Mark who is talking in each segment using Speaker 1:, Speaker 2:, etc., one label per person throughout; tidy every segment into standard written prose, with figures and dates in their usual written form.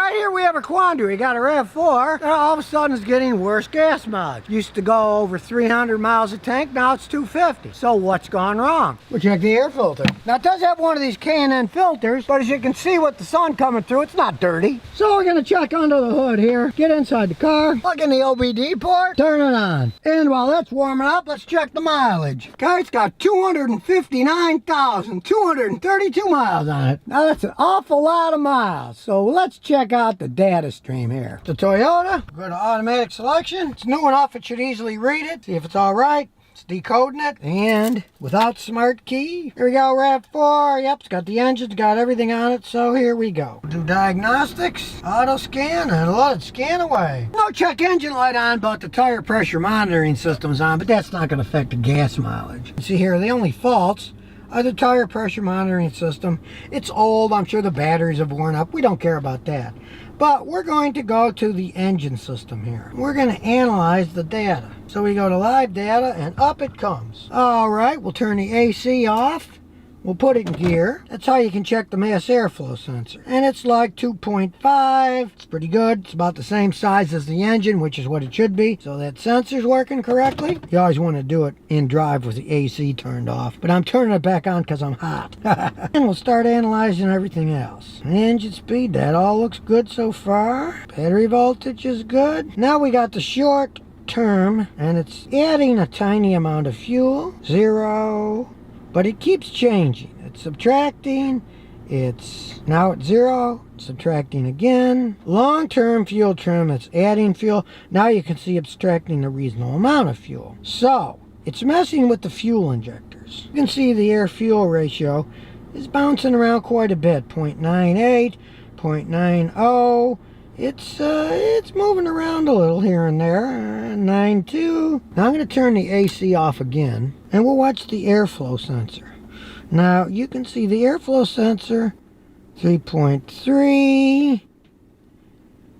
Speaker 1: right here we have a quandary. We got a RAV4 that all of a sudden is getting worse gas mileage. Used to go over 300 miles a tank, now it's 250. So what's gone wrong? We'll check the air filter. Now it does have one of these K&N filters, but as you can see with the sun coming through, it's not dirty. So we're gonna check under the hood here, get inside the car, plug in the OBD port, turn it on. And while that's warming up, let's check the mileage. Okay, it's got 259,232 miles on it. Now that's an awful lot of miles. So let's check out the data stream here. The Toyota, go to automatic selection. It's new enough it should easily read it. See if it's all right. It's decoding it. And without smart key, here we go, RAV4. Yep, it's got the engine, it's got everything on it. So here we go. We'll do diagnostics, auto scan, and let it scan away. No check engine light on, but the tire pressure monitoring system's on, but that's not going to affect the gas mileage. You see here, the only faults are the tire pressure monitoring system. It's old, I'm sure the batteries have worn up. We don't care about that. But we're going to go to the engine system here. We're going to analyze the data. So we go to live data and up it comes. All right, we'll turn the AC off. We'll put it in gear. That's how you can check the mass airflow sensor. And it's like 2.5. It's pretty good. It's about the same size as the engine, which is what it should be. So that sensor's working correctly. You always want to do it in drive with the AC turned off. But I'm turning it back on because I'm hot. And we'll start analyzing everything else. Engine speed, that all looks good so far. Battery voltage is good. Now we got the short term, and it's adding a tiny amount of fuel. 0. But it keeps changing. It's subtracting. It's now at 0. Subtracting again. Long-term fuel trim, it's adding fuel. Now you can see it's subtracting a reasonable amount of fuel. So it's messing with the fuel injectors. You can see the air-fuel ratio is bouncing around quite a bit. 0.98, 0.90. It's moving around a little here and there. 9.2. Now I'm going to turn the AC off again, and we'll watch the airflow sensor. Now you can see the airflow sensor, 3.3,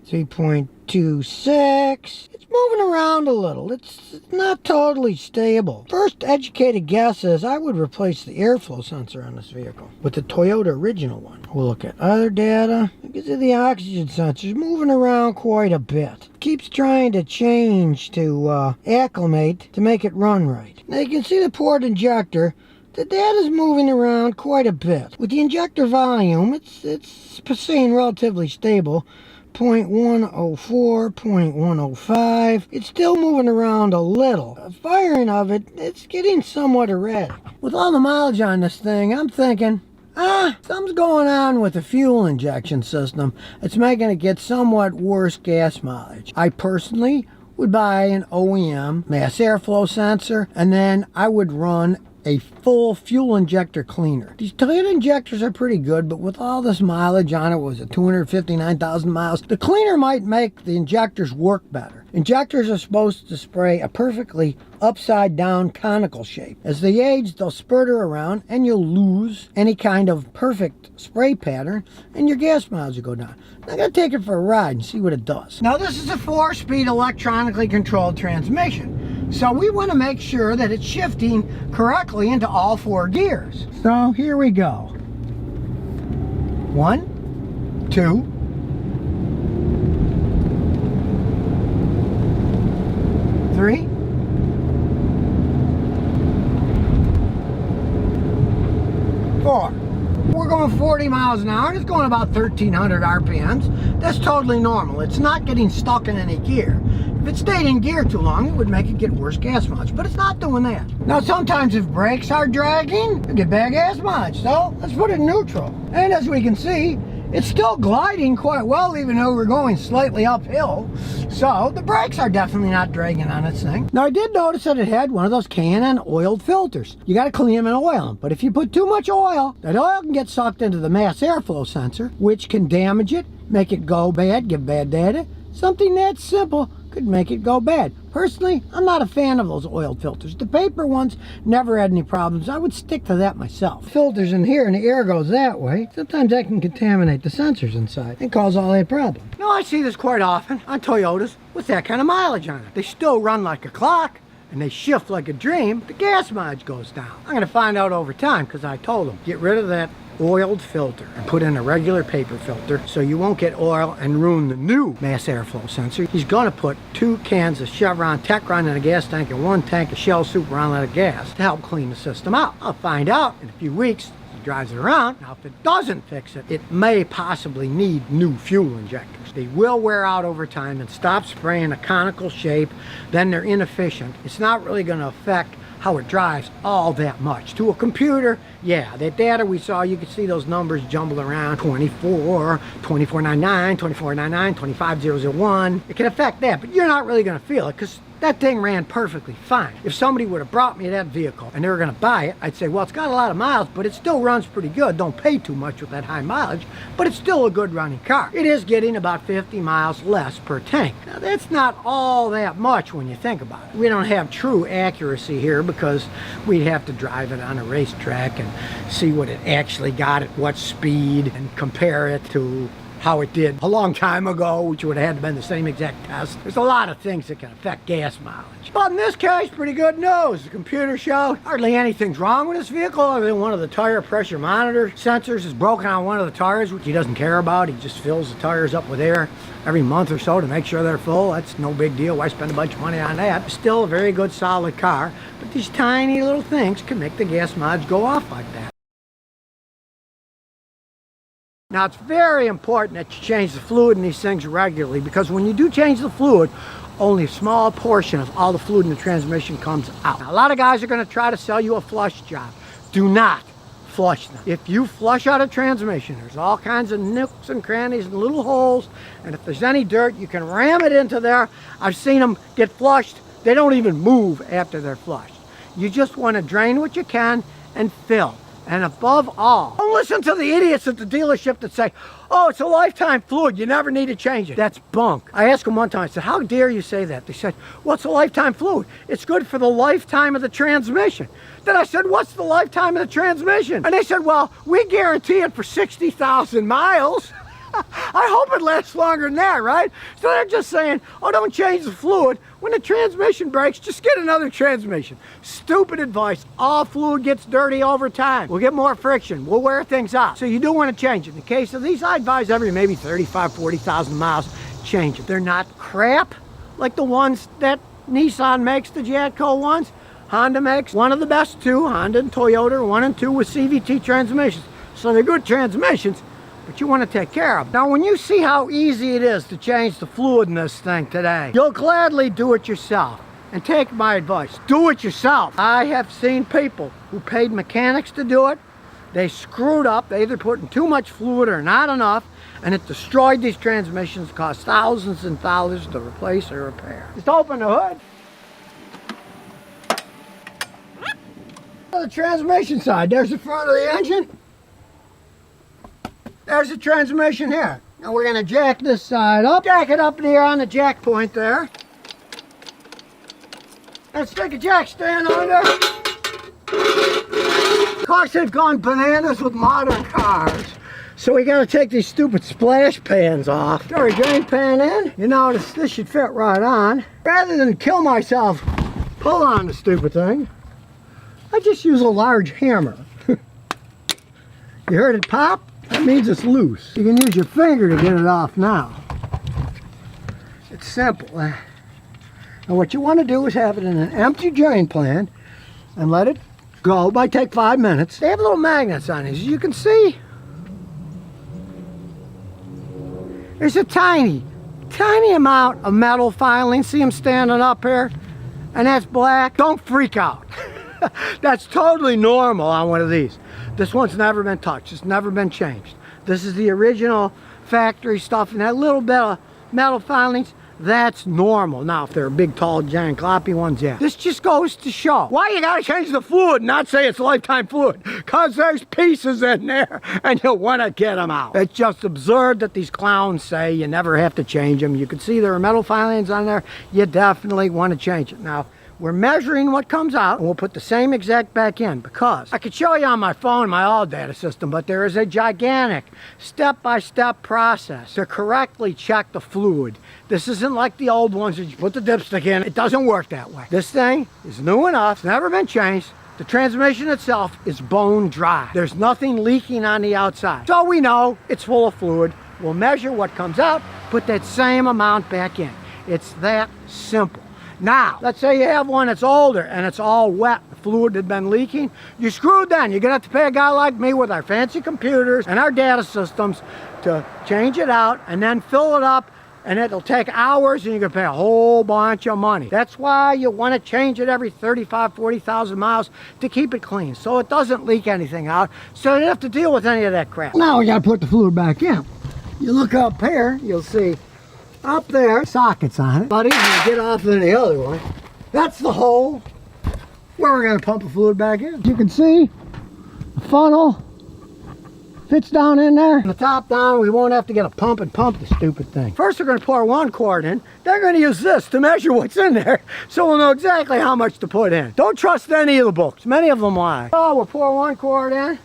Speaker 1: 3.26. It's moving around a little. It's not totally stable. First educated guess is I would replace the airflow sensor on this vehicle with the Toyota original one. We'll look at other data. You can see the oxygen sensor is moving around quite a bit. It keeps trying to change to acclimate to make it run right. Now you can see the port injector. The data's moving around quite a bit. With the injector volume, it's staying relatively stable. 0.104, 0.105. It's still moving around a little. The firing of it, it's getting somewhat erratic. With all the mileage on this thing, I'm thinking, something's going on with the fuel injection system. It's making it get somewhat worse gas mileage. I personally would buy an OEM mass airflow sensor, and then I would run a full fuel injector cleaner. These Toyota injectors are pretty good, but with all this mileage on it, was it 259,000 miles? The cleaner might make the injectors work better. Injectors are supposed to spray a perfectly upside down conical shape. As they age, they'll spurter around and you'll lose any kind of perfect spray pattern and your gas mileage will go down. I'm going to take it for a ride and see what it does. Now this is a 4-speed electronically controlled transmission. So we want to make sure that it's shifting correctly into all 4 gears. So here we go. 1, 2, 3, 4. We're going 40 miles an hour and it's going about 1,300 RPMs. That's totally normal. It's not getting stuck in any gear. If it stayed in gear too long, it would make it get worse gas mileage, but it's not doing that. Now, sometimes if brakes are dragging, you get bad gas mileage. So let's put it in neutral. And as we can see, it's still gliding quite well, even though we're going slightly uphill. So the brakes are definitely not dragging on this thing. Now I did notice that it had one of those K&N oiled filters. You got to clean them and oil them. But if you put too much oil, that oil can get sucked into the mass airflow sensor, which can damage it, make it go bad, give bad data. Something that simple could make it go bad. Personally, I'm not a fan of those oiled filters. The paper ones never had any problems. I would stick to that myself. Filters in here and the air goes that way. Sometimes that can contaminate the sensors inside and cause all that problem. Now I see this quite often on Toyotas with that kind of mileage on it. They still run like a clock and they shift like a dream. The gas mileage goes down. I'm going to find out over time because I told them, get rid of that oiled filter and put in a regular paper filter so you won't get oil and ruin the new mass airflow sensor. He's going to put 2 cans of Chevron Techron in a gas tank and 1 tank of Shell Super Unleaded gas to help clean the system out. I'll find out in a few weeks. He drives it around. Now, if it doesn't fix it, it may possibly need new fuel injectors. They will wear out over time and stop spraying a conical shape. Then they're inefficient. It's not really going to affect how it drives all that much. To a computer, yeah, that data we saw, you could see those numbers jumbled around, 24, 2499, 2499, 25001. It can affect that, but you're not really going to feel it because that thing ran perfectly fine. If somebody would have brought me that vehicle and they were going to buy it, I'd say, well, it's got a lot of miles, but it still runs pretty good. Don't pay too much with that high mileage, but it's still a good running car. It is getting about 50 miles less per tank. Now, that's not all that much when you think about it. We don't have true accuracy here because we'd have to drive it on a racetrack and see what it actually got at what speed and compare it to how it did a long time ago, which would have had to been the same exact test. There's a lot of things that can affect gas mileage. But in this case, pretty good news. The computer showed hardly anything's wrong with this vehicle other than one of the tire pressure monitor sensors is broken on one of the tires, which he doesn't care about. He just fills the tires up with air every month or so to make sure they're full. That's no big deal. Why spend a bunch of money on that? Still a very good, solid car. But these tiny little things can make the gas mileage go off like that. Now, it's very important that you change the fluid in these things regularly because when you do change the fluid, only a small portion of all the fluid in the transmission comes out. Now, a lot of guys are going to try to sell you a flush job. Do not flush them. If you flush out a transmission, there's all kinds of nooks and crannies and little holes, and if there's any dirt, you can ram it into there. I've seen them get flushed. They don't even move after they're flushed. You just want to drain what you can and fill. And above all, don't listen to the idiots at the dealership that say, oh, it's a lifetime fluid, you never need to change it. That's bunk. I asked them one time, I said, how dare you say that? They said, well, it's a lifetime fluid. It's good for the lifetime of the transmission. Then I said, what's the lifetime of the transmission? And they said, well, we guarantee it for 60,000 miles. I hope it lasts longer than that, right? So they're just saying, oh, don't change the fluid. When the transmission breaks, just get another transmission. Stupid advice. All fluid gets dirty over time. We'll get more friction. We'll wear things out. So you do want to change it. In the case of these, I advise every maybe 35, 40,000 miles, change it. They're not crap like the ones that Nissan makes, the Jatco ones. Honda makes one of the best two, Honda and Toyota, 1 and 2 with CVT transmissions. So they're good transmissions, but you want to take care of. Now, when you see how easy it is to change the fluid in this thing today, you'll gladly do it yourself. And take my advice, do it yourself. I have seen people who paid mechanics to do it. They screwed up. They either put in too much fluid or not enough, and it destroyed these transmissions, cost thousands and thousands to replace or repair. Just open the hood. On the transmission side, there's the front of the engine. There's the transmission here. Now we're going to jack this side up. Jack it up here on the jack point there. And stick a jack stand under. Of course, they've gone bananas with modern cars. So we got to take these stupid splash pans off. Throw a drain pan in. You notice this should fit right on. Rather than kill myself pull on the stupid thing, I just use a large hammer. You heard it pop? That means it's loose. You can use your finger to get it off now. It's simple. And what you want to do is have it in an empty drain pan and let it go. It might take 5 minutes. They have little magnets on these. As you can see, there's a tiny amount of metal filing. See them standing up here? And that's black. Don't freak out. That's totally normal on one of these. This one's never been touched. It's never been changed. This is the original factory stuff, and that little bit of metal filings, that's normal. Now, if they're big, tall, giant, gloppy ones, yeah. This just goes to show why you gotta change the fluid and not say it's lifetime fluid. Because there's pieces in there, and you'll want to get them out. It's just absurd that these clowns say you never have to change them. You can see there are metal filings on there. You definitely want to change it. Now, we're measuring what comes out, and we'll put the same exact back in, because I could show you on my phone my all data system, but there is a gigantic step-by-step process to correctly check the fluid. This isn't like the old ones that you put the dipstick in. It doesn't work that way. This thing is new enough, it's never been changed, The transmission itself is bone dry. There's nothing leaking on the outside. So we know it's full of fluid. We'll measure what comes out, put that same amount back in. It's that simple. Now, let's say you have one that's older and it's all wet, the fluid had been leaking. You're screwed then. You're gonna have to pay a guy like me with our fancy computers and our data systems to change it out and then fill it up, and it'll take hours and you're gonna pay a whole bunch of money. That's why you wanna change it every 35, 40,000 miles to keep it clean, so it doesn't leak anything out, so you don't have to deal with any of that crap. Now we gotta put the fluid back in. You look up here, you'll see up there, sockets on it. About easier to get off than the other one. That's the hole where we're going to pump the fluid back in. You can see the funnel fits down in there. From the top down, we won't have to get a pump and pump the stupid thing. First, we're going to pour 1 quart in. Then we're going to use this to measure what's in there, so we'll know exactly how much to put in. Don't trust any of the books. Many of them lie. So we'll pour 1 quart in.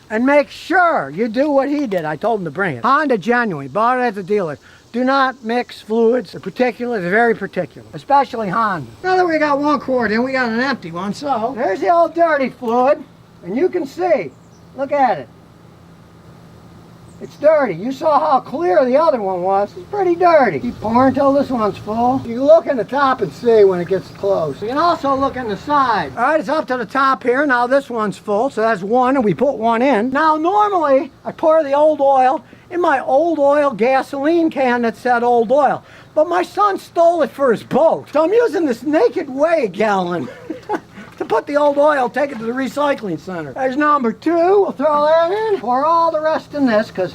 Speaker 1: And make sure you do what he did. I told him to bring it. Honda Genuine, bought it at the dealer. Do not mix fluids. They're particular, they're very particular, especially Honda. Now that we got 1 quart in, we got an empty one. So there's the old dirty fluid, and you can see, look at it. It's dirty. You saw how clear the other one was. It's pretty dirty. Keep pouring until this one's full. You can look in the top and see when it gets close. You can also look in the side. All right, it's up to the top here. Now this one's full, so that's 1, and we put 1 in. Now normally, I pour the old oil in my old oil gasoline can that said old oil. But my son stole it for his boat. So I'm using this Naked Way gallon to put the old oil, take it to the recycling center. There's number 2, we'll throw that in. Pour all the rest in this because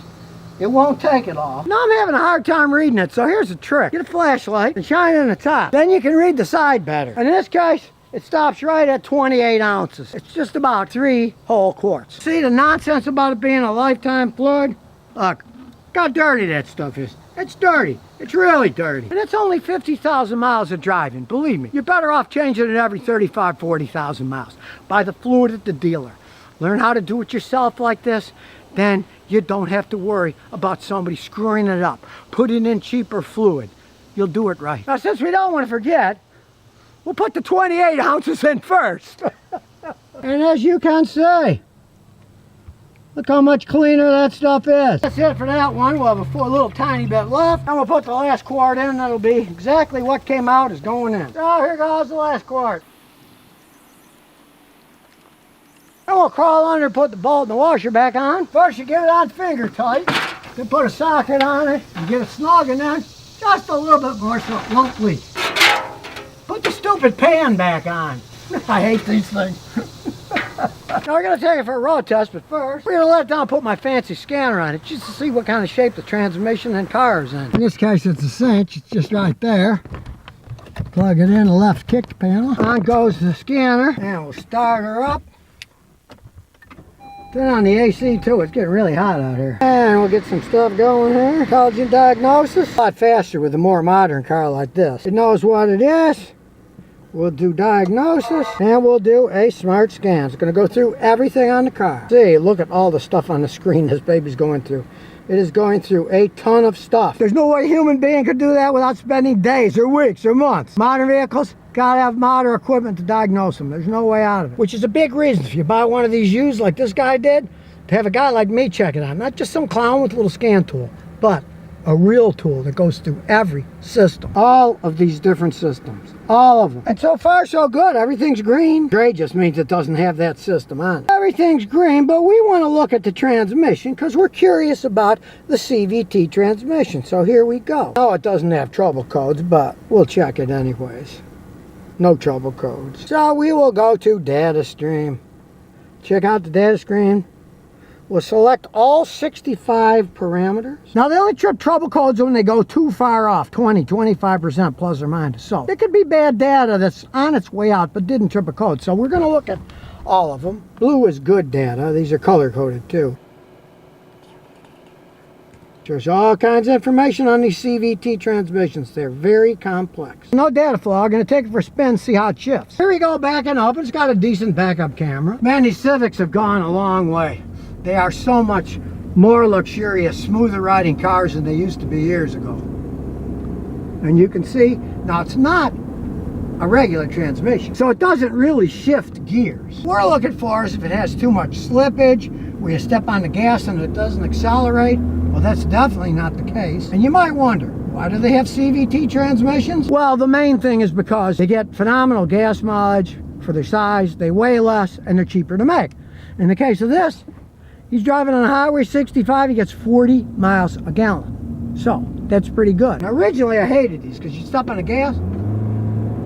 Speaker 1: it won't take it all. Now I'm having a hard time reading it, so here's a trick. Get a flashlight and shine it in the top. Then you can read the side better. In this case, it stops right at 28 ounces. It's just about 3 whole quarts. See the nonsense about it being a lifetime fluid? Look, how dirty that stuff is. It's dirty. It's really dirty. And it's only 50,000 miles of driving. Believe me, you're better off changing it every 35, 40,000 miles. Buy the fluid at the dealer. Learn how to do it yourself like this. Then you don't have to worry about somebody screwing it up. Putting in cheaper fluid. You'll do it right. Now, since we don't want to forget, we'll put the 28 ounces in first. And as you can see, look how much cleaner that stuff is. That's it for that one. We'll have a little tiny bit left. And we'll put the last quart in. That'll be exactly what came out is going in. So here goes the last quart. And we'll crawl under and put the bolt and the washer back on. First you get it on finger tight. Then put a socket on it and get it snug in there. Just a little bit more so it won't leak. Put the stupid pan back on. I hate these things. Now we're going to take it for a road test, but first we're going to let down put my fancy scanner on it just to see what kind of shape the transmission and car is in. In this case it's a cinch, it's just right there. Plug it in the left kick panel. On goes the scanner and we'll start her up. Turn on the AC too, it's getting really hot out here. And we'll get some stuff going here. Intelligent diagnosis. A lot faster with a more modern car like this. It knows what it is. We'll do diagnosis and we'll do a smart scan. It's going to go through everything on the car. See, look at all the stuff on the screen this baby's going through. It is going through a ton of stuff. There's no way a human being could do that without spending days or weeks or months. Modern vehicles gotta have modern equipment to diagnose them. There's no way out of it. Which is a big reason if you buy one of these used like this guy did, to have a guy like me check it out. Not just some clown with a little scan tool, but a real tool that goes through every system. All of these different systems. All of them. And so far so good. Everything's green. Gray just means it doesn't have that system on it. Everything's green, but we want to look at the transmission because we're curious about the CVT transmission. So here we go. No, it doesn't have trouble codes, but we'll check it anyways. No trouble codes. So we will go to data stream. Check out the data stream. We'll select all 65 parameters. Now they only trip trouble codes when they go too far off, 20, 25% plus or minus. So it could be bad data that's on its way out but didn't trip a code. So we're going to look at all of them. Blue is good data. These are color coded too. There's all kinds of information on these CVT transmissions. They're very complex. No data flow. I'm going to take it for a spin, see how it shifts. Here we go, backing up. It's got a decent backup camera. Man, these Civics have gone a long way. They are so much more luxurious, smoother riding cars than they used to be years ago. And you can see, now it's not a regular transmission. So it doesn't really shift gears. What we're looking for is if it has too much slippage, where you step on the gas and it doesn't accelerate. Well, that's definitely not the case. And you might wonder, why do they have CVT transmissions? Well, the main thing is because they get phenomenal gas mileage for their size, they weigh less, and they're cheaper to make. In the case of this, he's driving on Highway 65, he gets 40 miles a gallon. So, that's pretty good. Now, originally I hated these because you step on the gas,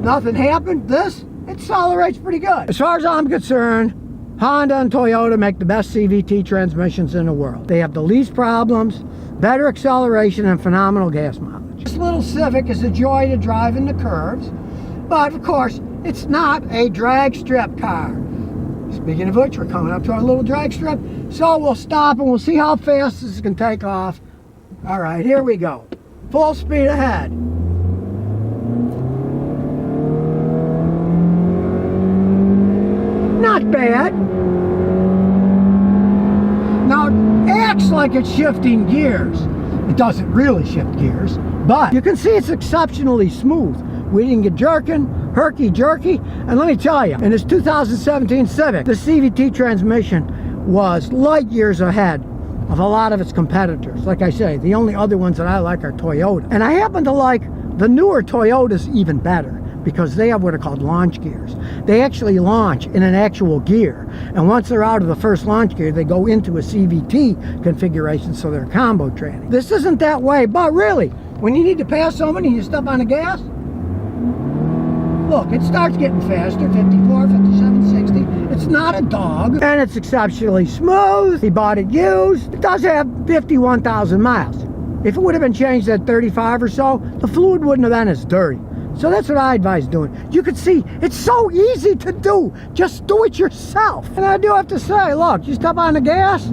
Speaker 1: nothing happened. This, it accelerates pretty good. As far as I'm concerned, Honda and Toyota make the best CVT transmissions in the world. They have the least problems, better acceleration, and phenomenal gas mileage. This little Civic is a joy to drive in the curves, but of course, it's not a drag strip car. Speaking of which, we're coming up to our little drag strip, so we'll stop and we'll see how fast this can take off. All right, here we go. Full speed ahead. Not bad. Now, it acts like it's shifting gears. It doesn't really shift gears, but you can see it's exceptionally smooth. We didn't get jerking, herky-jerky, and let me tell you, in this 2017 Civic, the CVT transmission was light years ahead of a lot of its competitors. Like I say, the only other ones that I like are Toyota. And I happen to like the newer Toyotas even better because they have what are called launch gears. They actually launch in an actual gear. And once they're out of the first launch gear, they go into a CVT configuration, so they're combo training. This isn't that way, but really, when you need to pass somebody and you step on the gas, look, it starts getting faster, 54, 57, 60. It's not a dog, and it's exceptionally smooth. He bought it used. It does have 51,000 miles. If it would have been changed at 35 or so, the fluid wouldn't have been as dirty. So that's what I advise doing. You can see, it's so easy to do. Just do it yourself. And I do have to say, look, you step on the gas,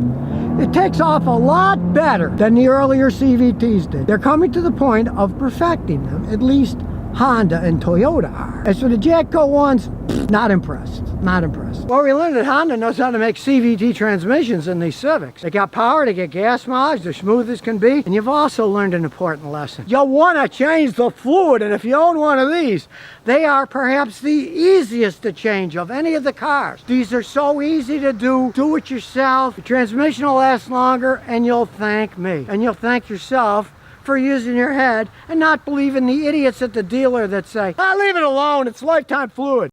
Speaker 1: it takes off a lot better than the earlier CVTs did. They're coming to the point of perfecting them, at least Honda and Toyota are. As for the Jatco ones, not impressed, not impressed. Well, we learned that Honda knows how to make CVT transmissions in these Civics. They got power, they get gas mileage, they're smooth as can be, and you've also learned an important lesson. You'll want to change the fluid, and if you own one of these, they are perhaps the easiest to change of any of the cars. These are so easy to do it yourself. The transmission will last longer, and you'll thank me. And you'll thank yourself for using your head and not believing the idiots at the dealer that say, leave it alone, it's lifetime fluid.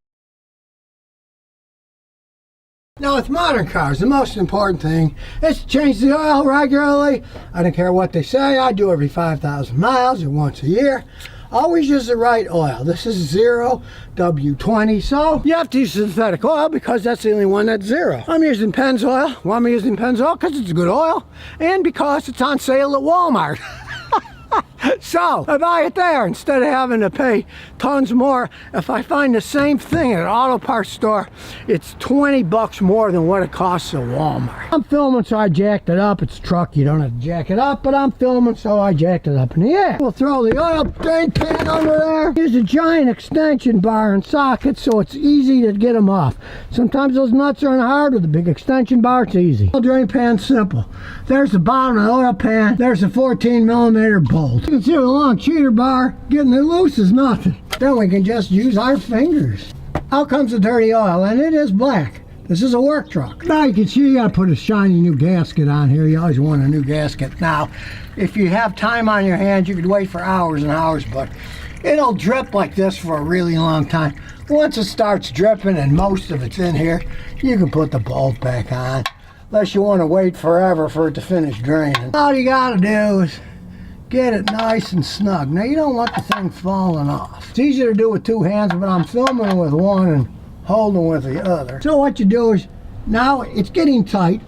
Speaker 1: Now, with modern cars, the most important thing is to change the oil regularly. I don't care what they say, I do every 5,000 miles or once a year. Always use the right oil. This is 0 W20, so you have to use synthetic oil because that's the only one that's 0. I'm using Pennzoil. Why am I using Pennzoil? Because it's a good oil and because it's on sale at Walmart. So I buy it there instead of having to pay tons more. If I find the same thing at an auto parts store, it's 20 bucks more than what it costs at Walmart. I'm filming, so I jacked it up. It's a truck, you don't have to jack it up, but I'm filming, so I jacked it up in the air. We'll throw the oil tank pan under there. Use a giant extension bar and socket so it's easy to get them off. Sometimes those nuts are hard. With a big extension bar, it's easy. Oil drain pan, simple. There's the bottom of the oil pan. There's a 14mm bolt. You can see with a long cheater bar, getting it loose is nothing. Then we can just use our fingers. Out comes the dirty oil, and it is black. This is a work truck. Now you can see you gotta put a shiny new gasket on here. You always want a new gasket. Now, if you have time on your hands, you could wait for hours and hours, but it'll drip like this for a really long time. Once it starts dripping and most of it's in here, you can put the bolt back on. Unless you want to wait forever for it to finish draining. All you gotta do is get it nice and snug. Now you don't want the thing falling off. It's easier to do with two hands, but I'm filming with one and holding with the other. So what you do is, now it's getting tight.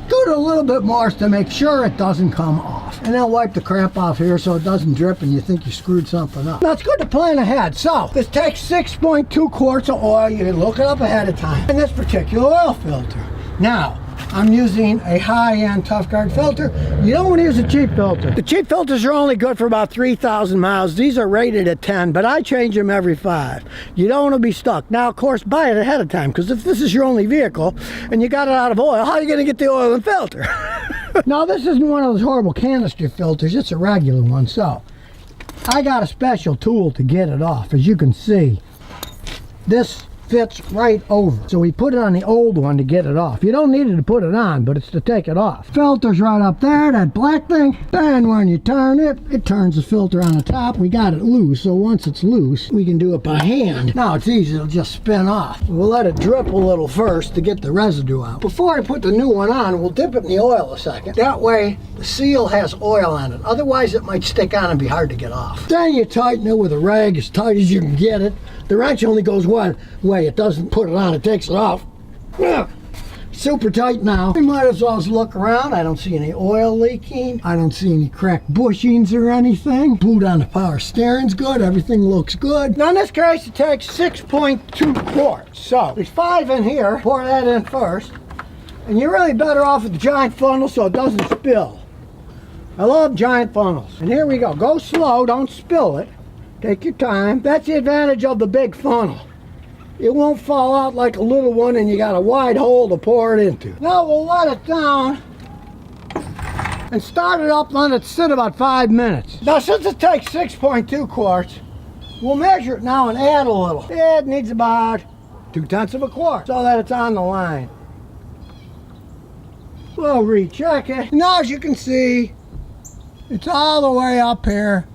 Speaker 1: Do it a little bit more to make sure it doesn't come off. And then wipe the crap off here so it doesn't drip and you think you screwed something up. Now it's good to plan ahead. So this takes 6.2 quarts of oil. You can look it up ahead of time. And this particular oil filter. Now, I'm using a high-end Tough Guard filter. You don't want to use a cheap filter. The cheap filters are only good for about 3,000 miles. These are rated at 10, but I change them every 5. You don't want to be stuck. Now, of course, buy it ahead of time, because if this is your only vehicle and you got it out of oil, how are you going to get the oil and filter? Now, this isn't one of those horrible canister filters. It's a regular one, so I got a special tool to get it off. As you can see, this fits right over. So we put it on the old one to get it off. You don't need it to put it on, but it's to take it off. Filter's right up there, that black thing. Then when you turn it, it turns the filter on the top. We got it loose, so once it's loose, we can do it by hand. Now it's easy, it'll just spin off. We'll let it drip a little first to get the residue out. Before I put the new one on, we'll dip it in the oil a second. That way, the seal has oil on it. Otherwise, it might stick on and be hard to get off. Then you tighten it with a rag as tight as you can get it. The wrench only goes one way. It doesn't put it on, it takes it off. Super tight now. We might as well look around. I don't see any oil leaking. I don't see any cracked bushings or anything. Boot on the power steering's good. Everything looks good. Now in this case, it takes 6.2 quarts. So there's 5 in here. Pour that in first. And you're really better off with the giant funnel so it doesn't spill. I love giant funnels. And here we go. Go slow, don't spill it. Take your time. That's the advantage of the big funnel. It won't fall out like a little one and you got a wide hole to pour it into. Now we'll let it down and start it up, let it sit about 5 minutes. Now since it takes 6.2 quarts, we'll measure it now and add a little. It needs about 2/10 of a quart so that it's on the line. We'll recheck it. Now as you can see, it's all the way up here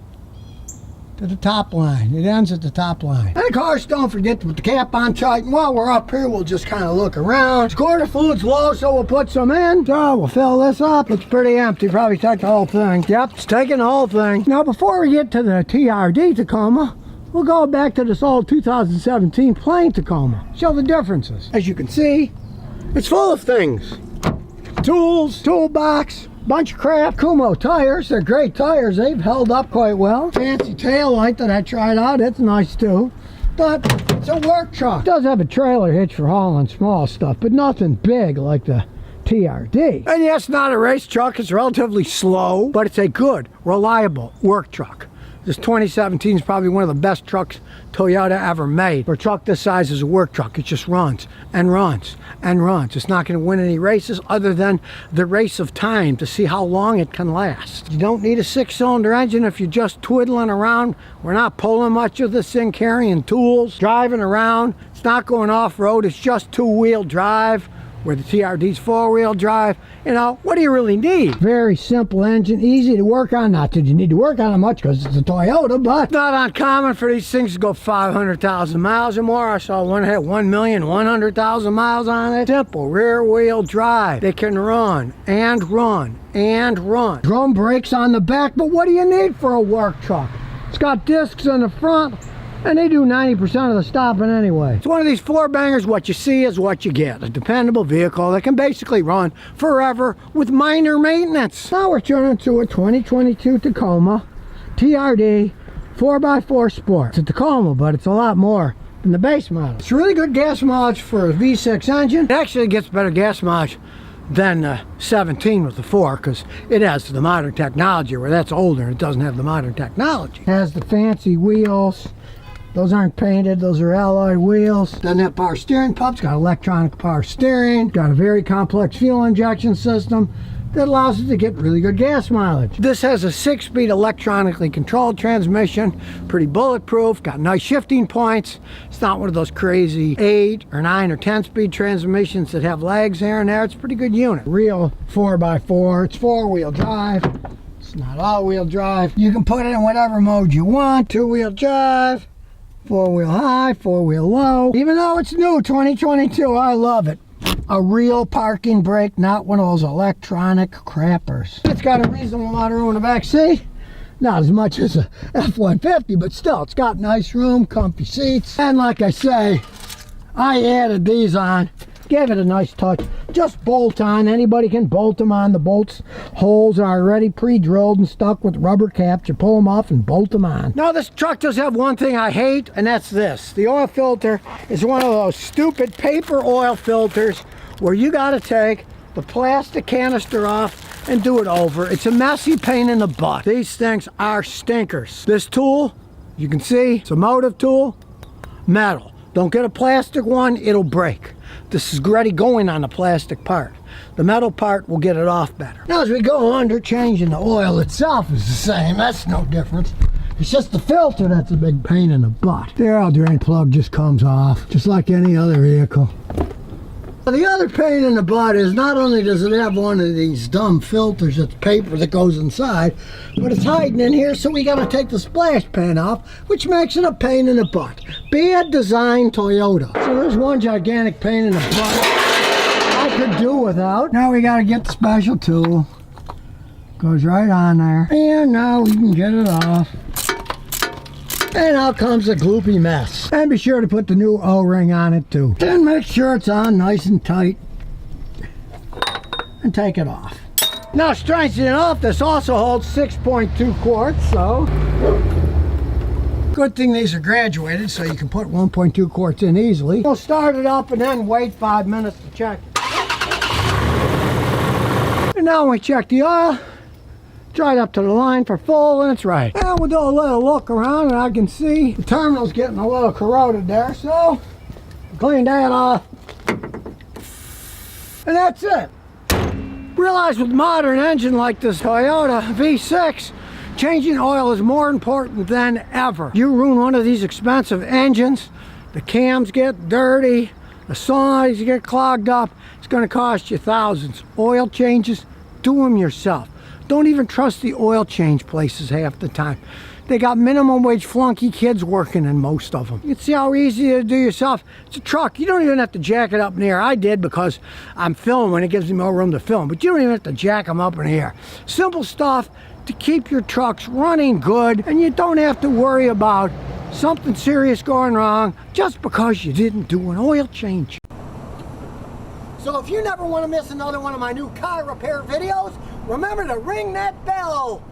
Speaker 1: to the top line. It ends at the top line. And of course, don't forget to put the cap on tight. And while we're up here, we'll just kind of look around. This quarter fluid's low, so we'll put some in. So we'll fill this up. It's pretty empty. Probably take the whole thing. Yep, it's taking the whole thing. Now, before we get to the TRD Tacoma, we'll go back to this old 2017 plain Tacoma. Show the differences. As you can see, it's full of things. Tools, toolbox, bunch of crap. Kumho tires, they're great tires. They've held up quite well. Fancy tail light that I tried out, it's nice too. But it's a work truck. It does have a trailer hitch for hauling small stuff, but nothing big like the TRD. And yes, not a race truck, it's relatively slow, but it's a good, reliable work truck. This 2017 is probably one of the best trucks Toyota ever made. For a truck this size is a work truck. It just runs and runs and runs. It's not going to win any races other than the race of time to see how long it can last. You don't need a 6-cylinder engine if you're just twiddling around. We're not pulling much of this thing, carrying tools, driving around. It's not going off-road. It's just 2-wheel drive, where the TRD's 4-wheel drive. You know, what do you really need? Very simple engine, easy to work on. Not that you need to work on it much because it's a Toyota, but not uncommon for these things to go 500,000 miles or more. I saw one had 1,100,000 miles on it. Simple rear-wheel drive. They can run and run and run. Drum brakes on the back, but what do you need for a work truck? It's got discs in the front, and they do 90% of the stopping anyway. It's one of these 4-bangers. What you see is what you get. A dependable vehicle that can basically run forever with minor maintenance. Now we're turning to a 2022 Tacoma TRD 4x4 Sport. It's a Tacoma, but it's a lot more than the base model. It's really good gas mileage for a V6 engine. It actually gets better gas mileage than the 17 with the 4 because it has the modern technology, where that's older and it doesn't have the modern technology. It has the fancy wheels. Those aren't painted, those are alloy wheels. Doesn't have power steering pumps, got electronic power steering, got a very complex fuel injection system that allows it to get really good gas mileage. This has a 6-speed electronically controlled transmission, pretty bulletproof, got nice shifting points. It's not one of those crazy 8 or 9 or 10-speed transmissions that have lags here and there. It's a pretty good unit. Real 4x4, it's 4-wheel drive. It's not all-wheel drive. You can put it in whatever mode you want. 2-wheel drive, 4-wheel high, 4-wheel low. Even though it's new, 2022, I love it. A real parking brake, not one of those electronic crappers. It's got a reasonable amount of room in the back seat. Not as much as a F-150, but still, it's got nice room, comfy seats. And like I say, I added these on, gave it a nice touch. Just bolt on. Anybody can bolt them on. The bolts holes are already pre-drilled and stuck with rubber caps. You pull them off and bolt them on. Now this truck does have one thing I hate, and that's this. The oil filter is one of those stupid paper oil filters where you got to take the plastic canister off and do it over. It's a messy pain in the butt. These things are stinkers. This tool, you can see, it's a motive tool, metal. Don't get a plastic one, it'll break. This is already going on the plastic part. The metal part will get it off better. Now as we go under, changing the oil itself is the same. That's no difference. It's just the filter that's a big pain in the butt. The air drain plug just comes off, just like any other vehicle. The other pain in the butt is not only does it have one of these dumb filters, it's paper that goes inside, but it's hiding in here, so we gotta take the splash pan off, which makes it a pain in the butt. Bad design Toyota. So there's one gigantic pain in the butt I could do without. Now we gotta get the special tool. Goes right on there. And now we can get it off. And out comes the gloopy mess. And be sure to put the new O-ring on it too. Then make sure it's on nice and tight. And take it off. Now strangely enough, this also holds 6.2 quarts, so. Good thing these are graduated so you can put 1.2 quarts in easily. We'll start it up and then wait 5 minutes to check it. And now we check the oil. Dried up to the line for full, and it's right. And we'll do a little look around, and I can see the terminal's getting a little corroded there, so clean that off. And that's it. Realize with modern engine like this Toyota V6, changing oil is more important than ever. You ruin one of these expensive engines, the cams get dirty, the sides get clogged up, it's going to cost you thousands. Oil changes, do them yourself. Don't even trust the oil change places half the time. They got minimum wage flunky kids working in most of them. You can see how easy it is to do yourself. It's a truck. You don't even have to jack it up in the air. I did because I'm filming. It gives me more room to film. But you don't even have to jack them up in the air. Simple stuff to keep your trucks running good, and you don't have to worry about something serious going wrong just because you didn't do an oil change. So if you never want to miss another one of my new car repair videos, remember to ring that bell.